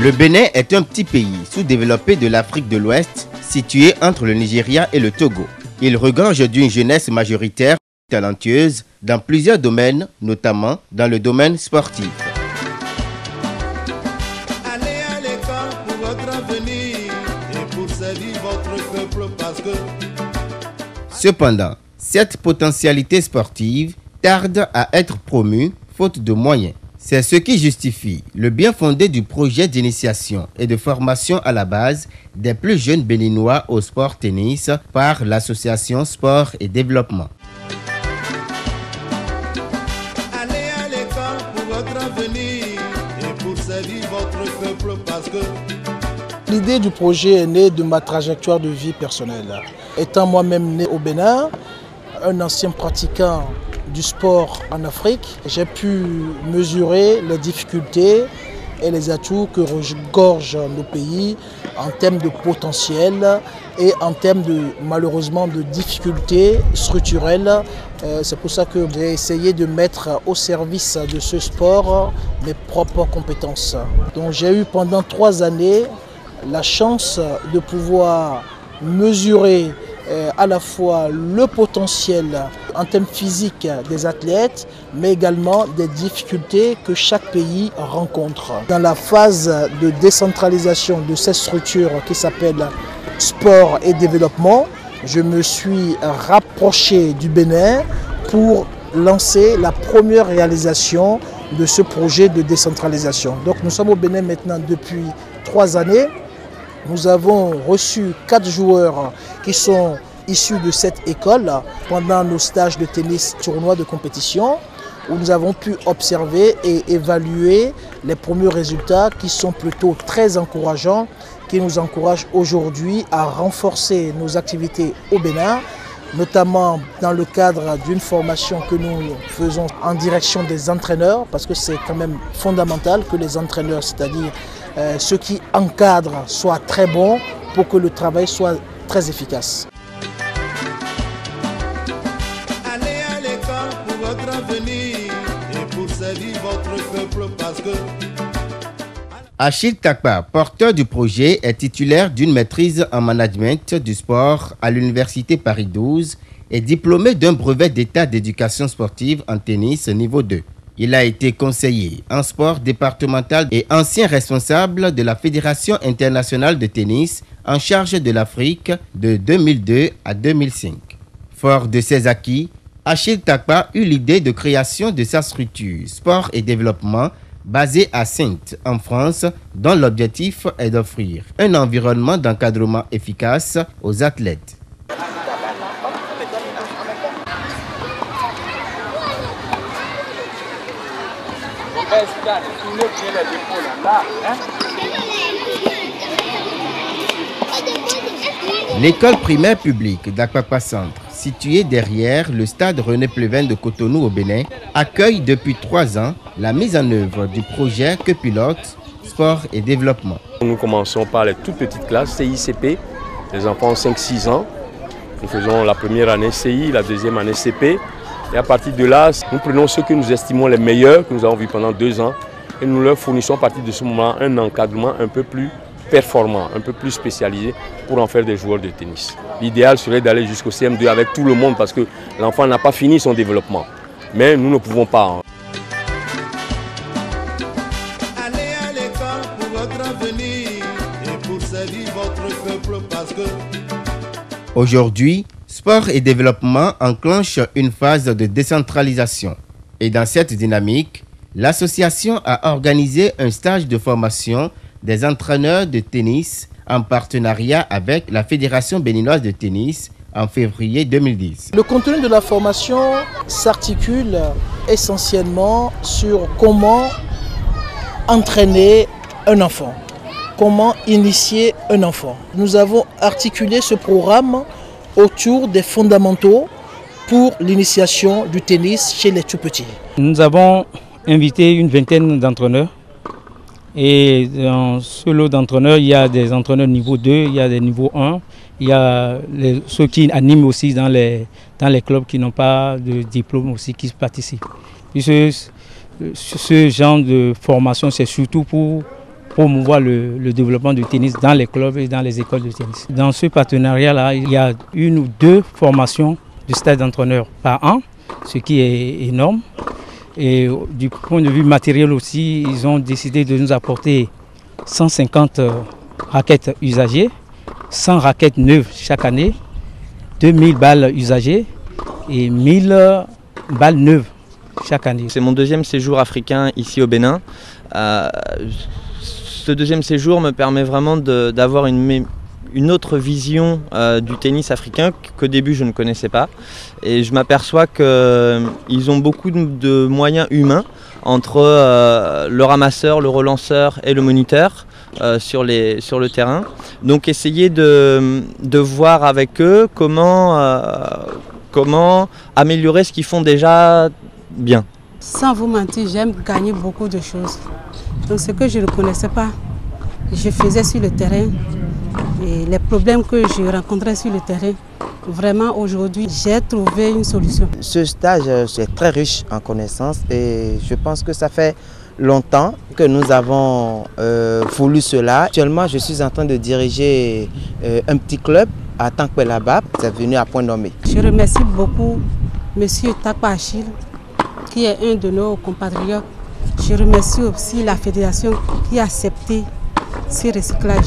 Le Bénin est un petit pays sous-développé de l'Afrique de l'Ouest, situé entre le Nigeria et le Togo. Il regorge d'une jeunesse majoritaire talentueuse dans plusieurs domaines, notamment dans le domaine sportif. Allez à l'école pour votre avenir et pour servir votre peuple parce que... Cependant, cette potentialité sportive tarde à être promue faute de moyens. C'est ce qui justifie le bien fondé du projet d'initiation et de formation à la base des plus jeunes béninois au sport tennis par l'association Sport et Développement. Allez à l'école pour votre avenir et pour servir votre peuple parce que... L'idée du projet est née de ma trajectoire de vie personnelle. Étant moi-même né au Bénin, un ancien pratiquant du sport en Afrique, j'ai pu mesurer les difficultés et les atouts que regorgent nos pays en termes de potentiel et en termes malheureusement de difficultés structurelles. C'est pour ça que j'ai essayé de mettre au service de ce sport mes propres compétences. Donc j'ai eu pendant 3 années la chance de pouvoir mesurer à la fois le potentiel en termes physiques des athlètes, mais également des difficultés que chaque pays rencontre. Dans la phase de décentralisation de cette structure qui s'appelle Sport et Développement, je me suis rapproché du Bénin pour lancer la première réalisation de ce projet de décentralisation. Donc nous sommes au Bénin maintenant depuis 3 années. Nous avons reçu 4 joueurs qui sont issus de cette école pendant nos stages de tennis tournois de compétition où nous avons pu observer et évaluer les premiers résultats qui sont plutôt très encourageants, qui nous encouragent aujourd'hui à renforcer nos activités au Bénin, notamment dans le cadre d'une formation que nous faisons en direction des entraîneurs, parce que c'est quand même fondamental que les entraîneurs, c'est-à-dire ceux qui encadrent, soient très bons pour que le travail soit très efficace. Allez à l'école pour votre avenir et pour servir votre peuple parce que... Achille Takpa, porteur du projet, est titulaire d'une maîtrise en management du sport à l'Université Paris 12 et diplômé d'un brevet d'état d'éducation sportive en tennis niveau 2. Il a été conseiller en sport départemental et ancien responsable de la Fédération internationale de tennis en charge de l'Afrique de 2002 à 2005. Fort de ses acquis, Achille Takpa eut l'idée de création de sa structure Sport et Développement basée à Saintes, en France, dont l'objectif est d'offrir un environnement d'encadrement efficace aux athlètes. L'école primaire publique d'Akwakwa Centre, située derrière le stade René Pleven de Cotonou au Bénin, accueille depuis 3 ans la mise en œuvre du projet que pilote Sport et Développement. Nous commençons par les toutes petites classes CICP, les enfants 5-6 ans. Nous faisons la première année CI, la deuxième année CP. Et à partir de là, nous prenons ceux que nous estimons les meilleurs, que nous avons vus pendant 2 ans, et nous leur fournissons à partir de ce moment un encadrement un peu plus performant, un peu plus spécialisé pour en faire des joueurs de tennis. L'idéal serait d'aller jusqu'au CM2 avec tout le monde parce que l'enfant n'a pas fini son développement. Mais nous ne pouvons pas. Allez à l'école pour votre avenir et pour servir votre peuple parce que... Aujourd'hui, Sport et Développement enclenche une phase de décentralisation. Et dans cette dynamique, l'association a organisé un stage de formation des entraîneurs de tennis en partenariat avec la Fédération béninoise de tennis en février 2010. Le contenu de la formation s'articule essentiellement sur comment entraîner un enfant, comment initier un enfant. Nous avons articulé ce programme autour des fondamentaux pour l'initiation du tennis chez les tout-petits. Nous avons invité une vingtaine d'entraîneurs. Et dans ce lot d'entraîneurs, il y a des entraîneurs niveau 2, il y a des niveaux 1, il y a ceux qui animent aussi dans les clubs qui n'ont pas de diplôme aussi qui participent. Puisque ce genre de formation, c'est surtout pour promouvoir le développement du tennis dans les clubs et dans les écoles de tennis. Dans ce partenariat-là, il y a 1 ou 2 formations du stage d'entraîneur par an, ce qui est énorme. Et du point de vue matériel aussi, ils ont décidé de nous apporter 150 raquettes usagées, 100 raquettes neuves chaque année, 2000 balles usagées et 1000 balles neuves chaque année. C'est mon 2e séjour africain ici au Bénin. Ce 2e séjour me permet vraiment d'avoir une autre vision du tennis africain qu'au début je ne connaissais pas. Et je m'aperçois qu'ils ont beaucoup de moyens humains entre le ramasseur, le relanceur et le moniteur sur le terrain. Donc essayer de voir avec eux comment améliorer ce qu'ils font déjà bien. Sans vous mentir, j'aime gagner beaucoup de choses. Donc ce que je ne connaissais pas, je faisais sur le terrain. Et les problèmes que je rencontrais sur le terrain, vraiment aujourd'hui, j'ai trouvé une solution. Ce stage, c'est très riche en connaissances et je pense que ça fait longtemps que nous avons voulu cela. Actuellement, je suis en train de diriger un petit club à Tankpelabab, c'est venu à point nommé. Je remercie beaucoup M. Takpa Achille, qui est un de nos compatriotes. Je remercie aussi la fédération qui a accepté ce recyclage.